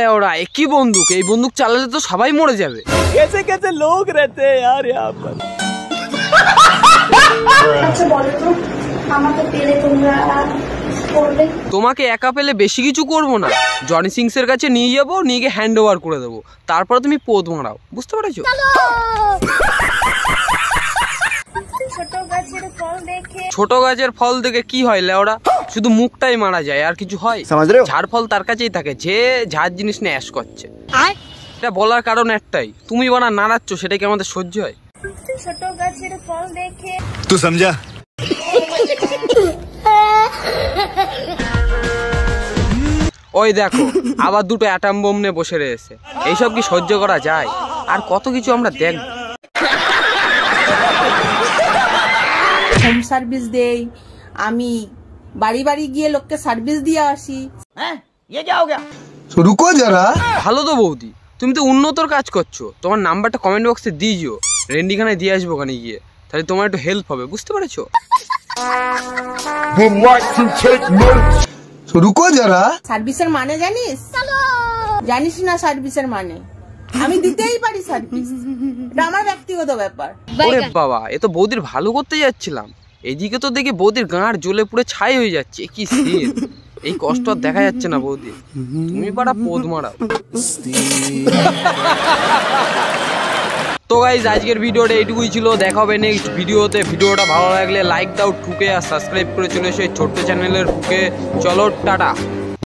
লেওড়া, কি বন্দুক? এই বন্দুক চালালে তো সবাই মরে যাবে। कैसे कैसे लोग रहते हैं यार यहाँ पर। তোমাকে একা পেলে বেশি কিছু করবো না, জনি সিংস এর কাছে নিয়ে যাবো, নিয়ে গিয়ে হ্যান্ড ওভার করে দেবো, তারপরে তুমি পোদ মারাও, বুঝতে পেরেছো? ছোট গাছের ফল দেখে কি হয় লেওড়া? শুধু মুখটাই মারা যায়, আর কিছু হয়? ঝাড় ফল তার কাছেই থাকে যে ঝাড় জিনিস নিয়ে অ্যাশ করছে। এটা বলার কারণ একটাই, তুমি বানা নাড়াচ্ছ, সেটা কি আমাদের সহ্য হয়? ছোট গাছের ফল দেখে তুই সমঝা? ওই দেখো আবার দুটো অ্যাটম বোম নিয়ে বসে রয়েছে, এইসব কি সহ্য করা যায়? আর কত কিছু আমরা দেখব। হোম সার্ভিস দেই, আমি বাড়ি বাড়ি গিয়ে লোককে সার্ভিস দিয়ে আসি। हैं ये क्या हो गया? রুকো যারা। ভালো তো বৌদি, তুমি তো উন্নতর কাজ করছো, তোমার নাম্বারটা কমেন্ট বক্সে দিয়েছো, রেন্ডিখানায় দিয়ে আসবো ওখানে গিয়ে, তাহলে তোমার একটু হেল্প হবে, বুঝতে পেরেছো? রুকো যারা। সার্ভিসের মানে জানিস? জানিস না সার্ভিসের মানে? আমি দিতেই পারি সার্ভিস, এটা আমার ব্যক্তিগত ব্যাপার। ওরে বাবা, এ তো বৌদির ভালো করতে যাচ্ছিলাম, এদিকে তো দেখি বৌদির গাঁড় জ্বলে পুড়ে ছাই হয়ে যাচ্ছে, কি সিন! এই কষ্ট আর দেখা যাচ্ছে না বৌদি, তুমি পারা পোদ মারাও। তো গাইজ আজকের ভিডিওটা এইটুকুই ছিল, দেখা হবে নেক্সট ভিডিওতে। ভিডিওটা ভালো লাগলে লাইক দাও ঠুকে, আর সাবস্ক্রাইব করে চলে এসো এই ছোট্ট চ্যানেলের হুকে। চলো টাটা।